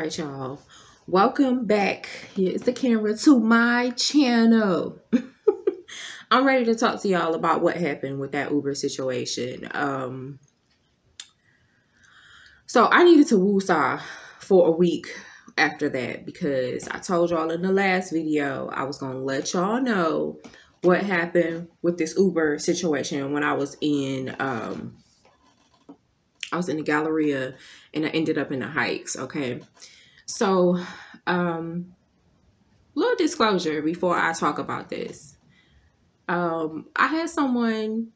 right, y'all. Welcome back. Here's the camera to my channel. I'm ready to talk to y'all about what happened with that Uber situation. So I needed to woosah for a week after that because I told y'all in the last video I was going to let y'all know what happened with this Uber situation when I was in the Galleria and I ended up in the Heights, okay? So, little disclosure before I talk about this. I had someone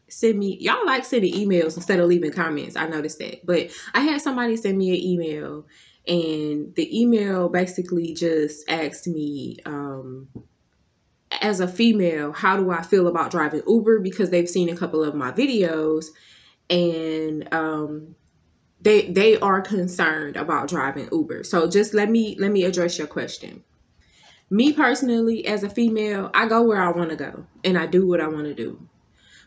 send me, y'all like sending emails instead of leaving comments. I noticed that. But I had somebody send me an email, and the email basically just asked me, as a female, how do I feel about driving Uber? Because they've seen a couple of my videos, and they are concerned about driving Uber. So just let me address your question. Me personally, as a female, I go where I want to go and I do what I want to do.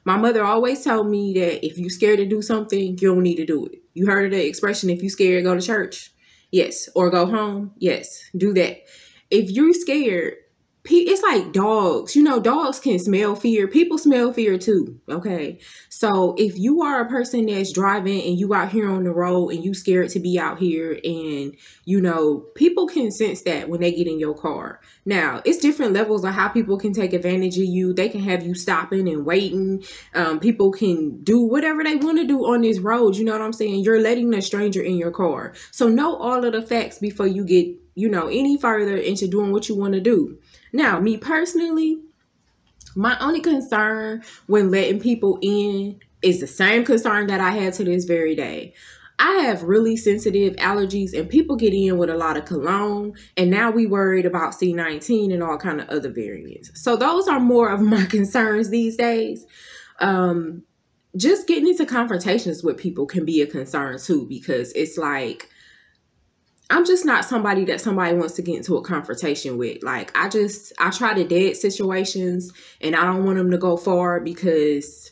My mother always told me that if you're scared to do something, you don't need to do it. You heard the expression, if you're scared, go to church. Yes. Or go home. Yes. Do that. If you're scared, it's like dogs. You know, dogs can smell fear. People smell fear too. Okay. So if you are a person that's driving and you out here on the road and you scared to be out here, and you know, people can sense that when they get in your car. Now, it's different levels of how people can take advantage of you. They can have you stopping and waiting. People can do whatever they want to do on this road. You know what I'm saying? You're letting a stranger in your car. So know all of the facts before you get, you know, any further into doing what you want to do. Now, me personally, my only concern when letting people in is the same concern that I had to this very day. I have really sensitive allergies, and people get in with a lot of cologne, and now we worried about C19 and all kind of other variants. So those are more of my concerns these days. Just getting into confrontations with people can be a concern too, because it's like, I'm just not somebody that somebody wants to get into a confrontation with. Like, I try to dead situations, and I don't want them to go far because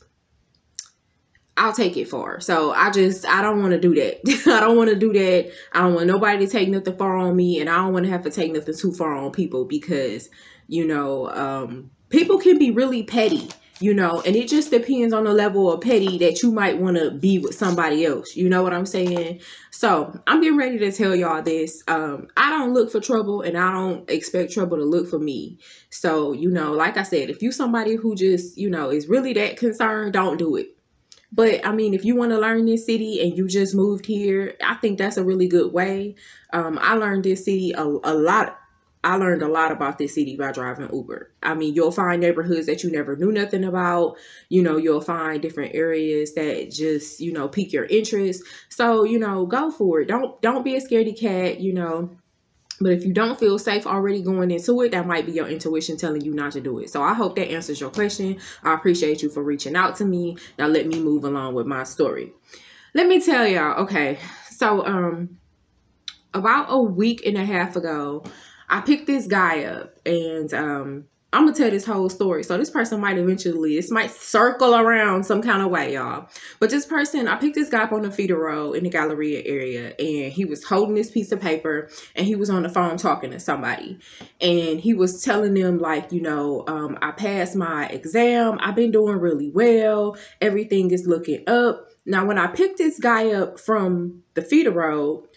I'll take it far. So I don't want to do that. I don't want to do that. I don't want nobody to take nothing far on me, and I don't want to have to take nothing too far on people because, you know, people can be really petty. You know, and it just depends on the level of petty that you might want to be with somebody else. You know what I'm saying? So I'm getting ready to tell y'all this. I don't look for trouble, and I don't expect trouble to look for me. So, you know, like I said, if you somebody who just, you know, is really that concerned, don't do it. But I mean, if you want to learn this city and you just moved here, I think that's a really good way. I learned this city a lot. I learned a lot about this city by driving Uber. I mean, you'll find neighborhoods that you never knew nothing about. You know, you'll find different areas that just, you know, pique your interest. So, you know, go for it. Don't be a scaredy cat, you know. But if you don't feel safe already going into it, that might be your intuition telling you not to do it. So I hope that answers your question. I appreciate you for reaching out to me. Now let me move along with my story. Let me tell y'all, okay. So about a week and a half ago, I picked this guy up, and I'm going to tell this whole story. So this person might eventually, this might circle around some kind of way, y'all. But this person, I picked this guy up on the feeder road in the Galleria area, and he was holding this piece of paper, and he was on the phone talking to somebody. And he was telling them, like, you know, I passed my exam. I've been doing really well. Everything is looking up. Now, when I picked this guy up from the feeder road,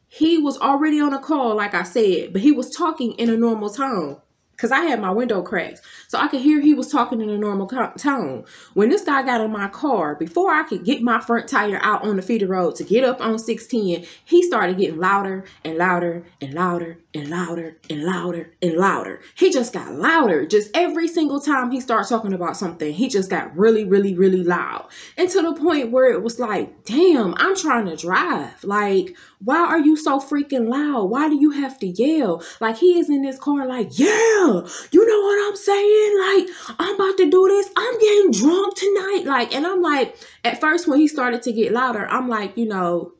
he was already on a call, like I said, but he was talking in a normal tone because I had my window cracked. So I could hear he was talking in a normal tone. When this guy got in my car, before I could get my front tire out on the feeder road to get up on 610, he started getting louder and louder and louder and louder and louder and louder. He just got louder. Just every single time he started talking about something, he just got really, really, really loud. And to the point where it was like, damn, I'm trying to drive. Like, why are you so freaking loud? Why do you have to yell? Like, he is in this car like, yeah, you know what I'm saying? Like, I'm about to do this. I'm getting drunk tonight. Like, and I'm like, at first when he started to get louder, I'm like, you know,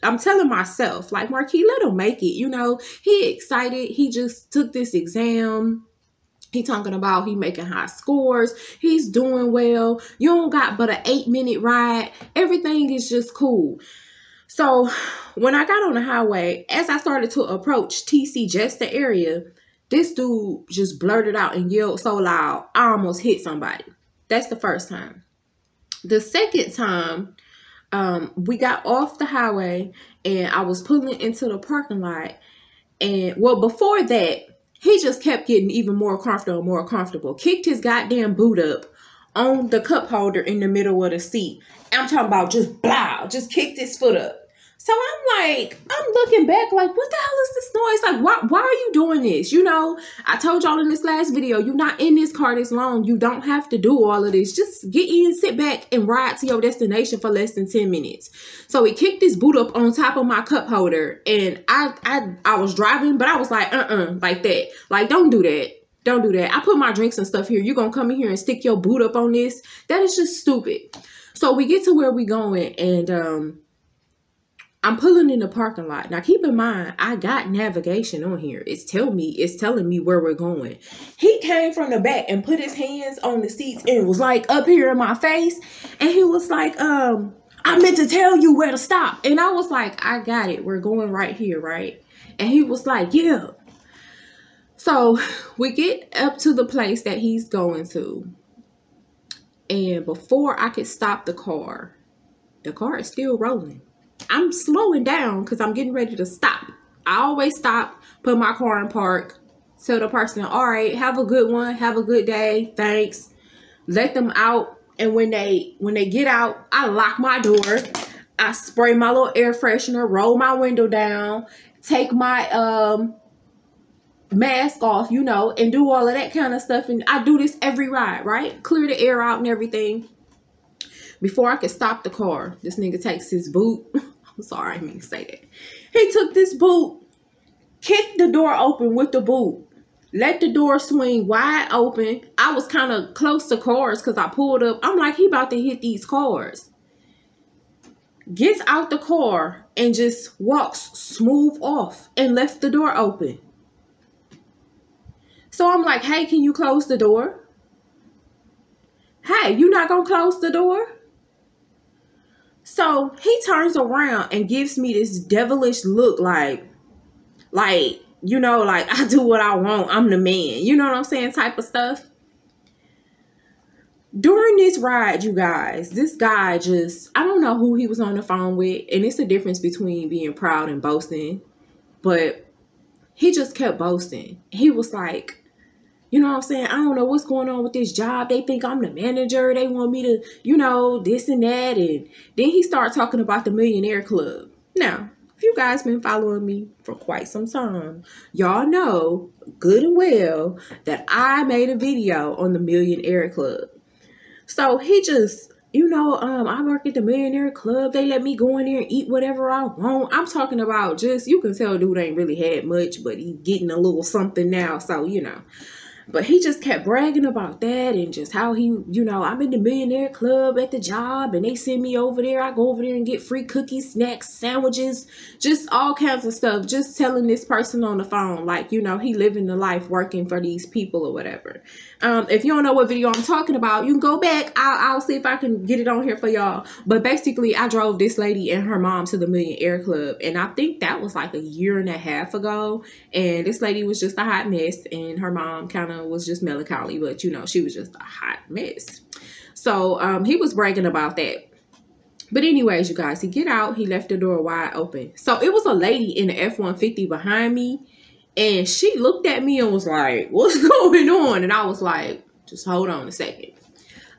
I'm telling myself, like, Marqui, let him make it. You know, he excited. He just took this exam. He talking about he making high scores. He's doing well. You don't got but an 8-minute ride. Everything is just cool. So when I got on the highway, as I started to approach TC Jester area, this dude just blurted out and yelled so loud, I almost hit somebody. That's the first time. The second time, we got off the highway and I was pulling into the parking lot. And well, before that, he just kept getting even more comfortable, kicked his goddamn boot up on the cup holder in the middle of the seat. I'm talking about just blah, just kicked his foot up. So I'm looking back like, what the hell is this noise? Like, why are you doing this? You know, I told y'all in this last video, you're not in this car this long. You don't have to do all of this. Just get in, sit back, and ride to your destination for less than 10 minutes. So he kicked his boot up on top of my cup holder, and I was driving, but I was like, like that. Like, don't do that. Don't do that. I put my drinks and stuff here. You're going to come in here and stick your boot up on this? That is just stupid. So we get to where we going, and I'm pulling in the parking lot. Now, keep in mind, I got navigation on here. It's telling me where we're going. He came from the back and put his hands on the seats and was like up here in my face. And he was like, I meant to tell you where to stop. And I was like, I got it. We're going right here, right? And he was like, yeah. So we get up to the place that he's going to. And before I could stop the car is still rolling. I'm slowing down because I'm getting ready to stop. I always stop, put my car in park, tell the person, all right, have a good one, have a good day, thanks. Let them out. And when they get out, I lock my door. I spray my little air freshener, roll my window down, take my mask off, you know, and do all of that kind of stuff. And I do this every ride, right? Clear the air out and everything. Before I could stop the car, this nigga takes his boot. I'm sorry, I didn't mean to say that. He took this boot, kicked the door open with the boot, let the door swing wide open. I was kind of close to cars because I pulled up. I'm like, he about to hit these cars. Gets out the car and just walks smooth off and left the door open. So I'm like, hey, can you close the door? Hey, you not gonna close the door? So he turns around and gives me this devilish look like, you know, like I do what I want. I'm the man. You know what I'm saying? Type of stuff. During this ride, you guys, this guy just, I don't know who he was on the phone with. And it's the difference between being proud and boasting. But he just kept boasting. He was like, you know what I'm saying? I don't know what's going on with this job. They think I'm the manager. They want me to, you know, this and that. And then he started talking about the Millionaire Club. Now, if you guys been following me for quite some time, y'all know good and well that I made a video on the Millionaire Club. So he just, you know, I work at the Millionaire Club. They let me go in there and eat whatever I want. I'm talking about just, you can tell dude ain't really had much, but he's getting a little something now. So, you know. But he just kept bragging about that and just how he, you know, I'm in the Millionaire Club at the job and they send me over there. I go over there and get free cookies, snacks, sandwiches, just all kinds of stuff. Just telling this person on the phone, like, you know, he living the life working for these people or whatever. If you don't know what video I'm talking about, you can go back. I'll see if I can get it on here for y'all. But basically, I drove this lady and her mom to the Millionaire Club. And I think that was like 1.5 years ago. And this lady was just a hot mess. And her mom kind of was just melancholy. But, you know, she was just a hot mess. So he was bragging about that. But anyways, you guys, he get out. He left the door wide open. So it was a lady in the F-150 behind me. And she looked at me and was like, what's going on? And I was like, just hold on a second.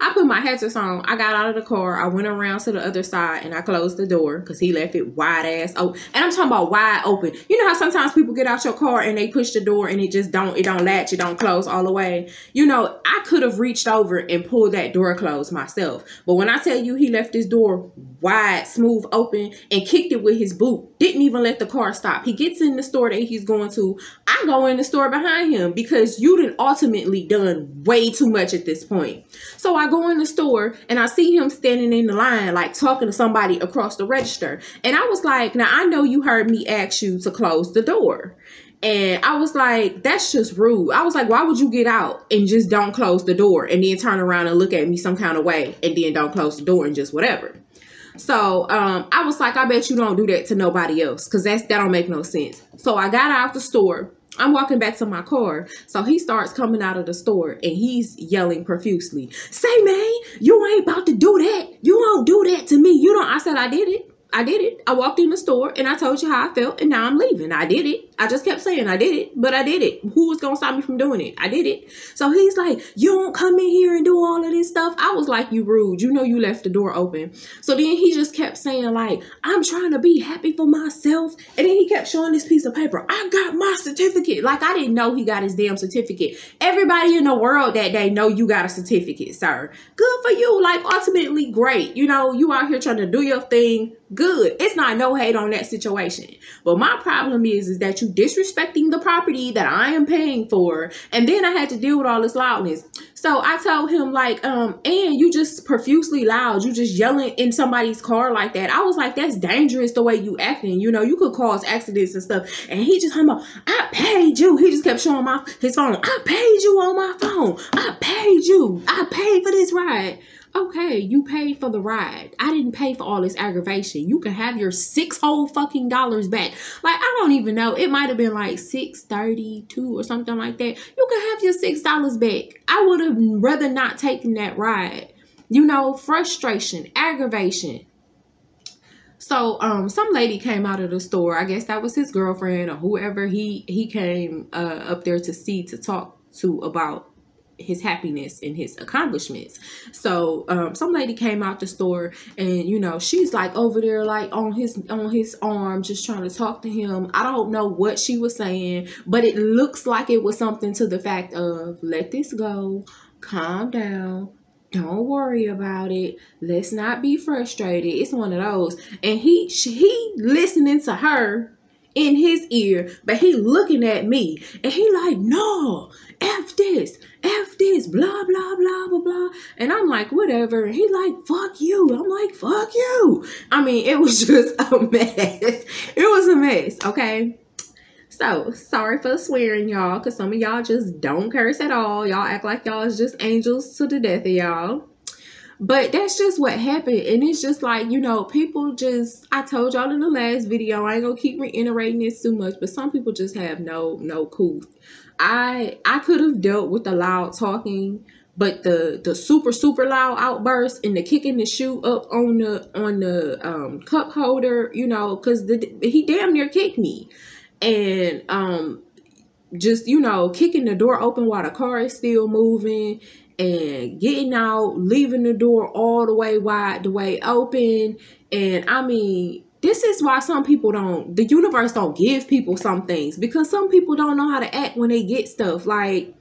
I put my headset on. I got out of the car. I went around to the other side and I closed the door because he left it wide ass open. And I'm talking about wide open. You know how sometimes people get out your car and they push the door and it don't latch, it don't close all the way. You know, I could have reached over and pulled that door closed myself. But when I tell you he left his door wide, smooth open and kicked it with his boot, didn't even let the car stop. He gets in the store that he's going to. I go in the store behind him because you done ultimately done way too much at this point. So I go in the store and I see him standing in the line, like talking to somebody across the register. And I was like, now I know you heard me ask you to close the door. And I was like, that's just rude. I was like, why would you get out and just don't close the door and then turn around and look at me some kind of way and then don't close the door and just whatever. So I was like, I bet you don't do that to nobody else, because that don't make no sense. So I got out the store. I'm walking back to my car. So he starts coming out of the store and he's yelling profusely, "Say, man, you ain't about to do that. You won't do that to me. You don't." I said, I did it. I did it. I walked in the store and I told you how I felt, and now I'm leaving. I did it. I just kept saying I did it, but I did it. Who was going to stop me from doing it? I did it. So he's like, "You don't come in here and do all of this stuff." I was like, "You rude. You know you left the door open." So then he just kept saying like, "I'm trying to be happy for myself." And then he kept showing this piece of paper. "I got my certificate." Like, I didn't know he got his damn certificate. Everybody in the world that day know you got a certificate, sir. Good for you. Like, ultimately great. You know, you out here trying to do your thing. Good. It's not no hate on that situation. But my problem is that you disrespecting the property that I am paying for. And then I had to deal with all this loudness. So I told him like, and you just profusely loud. You just yelling in somebody's car like that. I was like, that's dangerous the way you acting. You know, you could cause accidents and stuff. And he just hung up, "I paid you." He just kept showing his phone. "I paid you on my phone. I paid you. I paid for this ride." Okay, you paid for the ride. I didn't pay for all this aggravation. You can have your $6 whole fucking dollars back. Like, I don't even know. It might have been like $6.32 or something like that. You can have your $6 back. I would have rather not taken that ride. You know, frustration, aggravation. So, some lady came out of the store. I guess that was his girlfriend or whoever he came up there to talk to about his happiness and his accomplishments. So some lady came out the store, and you know, she's like over there like on his arm, just trying to talk to him. I don't know what she was saying, but it looks like it was something to the fact of, "Let this go, calm down, don't worry about it, let's not be frustrated." It's one of those. And he listening to her in his ear, but he looking at me, and he like, "No, F this, blah, blah, blah, blah, blah." And I'm like, whatever. And he like, "Fuck you." I'm like, "Fuck you." I mean, it was just a mess. It was a mess, okay? So, sorry for swearing, y'all, because some of y'all just don't curse at all. Y'all act like y'all is just angels to the death of y'all. But that's just what happened. And it's just like, you know, people just, I told y'all in the last video, I ain't gonna keep reiterating this too much, but some people just have no cool. I could have dealt with the loud talking, but the super loud outburst and the kicking the shoe up on the cup holder, you know, because he damn near kicked me. And just, you know, kicking the door open while the car is still moving, and getting out, leaving the door all the way wide, the way open. And I mean, this is why some people the universe don't give people some things, because some people don't know how to act when they get stuff. Like,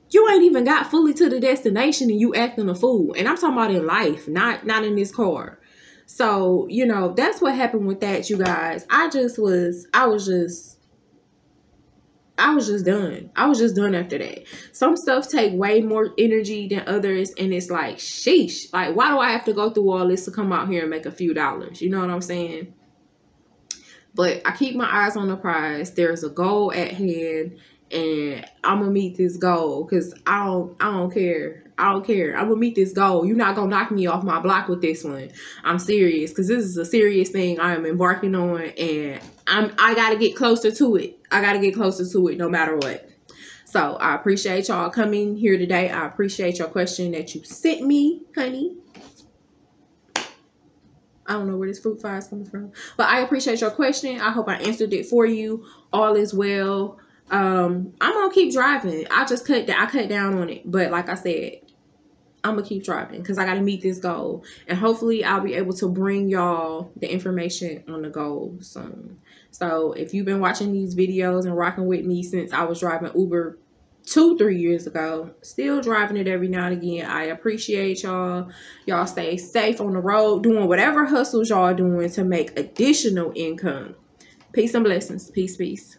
you ain't even got fully to the destination and you acting a fool. And I'm talking about in life, not in this car. So, you know, that's what happened with that, you guys. I was just done. I was just done after that. Some stuff take way more energy than others. And it's like, sheesh. Like, why do I have to go through all this to come out here and make a few dollars? You know what I'm saying? But I keep my eyes on the prize. There's a goal at hand. And I'm going to meet this goal. Because I don't care. I don't care. I'm going to meet this goal. You're not going to knock me off my block with this one. I'm serious. Because this is a serious thing I am embarking on. And I got to get closer to it. I got to get closer to it no matter what. So I appreciate y'all coming here today. I appreciate your question that you sent me, honey. I don't know where this fruit fire is coming from. But I appreciate your question. I hope I answered it for you. All is well. I'm going to keep driving. I cut down on it. But like I said, I'm going to keep driving because I got to meet this goal. And hopefully I'll be able to bring y'all the information on the goal soon. So if you've been watching these videos and rocking with me since I was driving Uber 2-3 years ago, still driving it every now and again, I appreciate y'all. Y'all stay safe on the road, doing whatever hustles y'all are doing to make additional income. Peace and blessings. Peace, peace.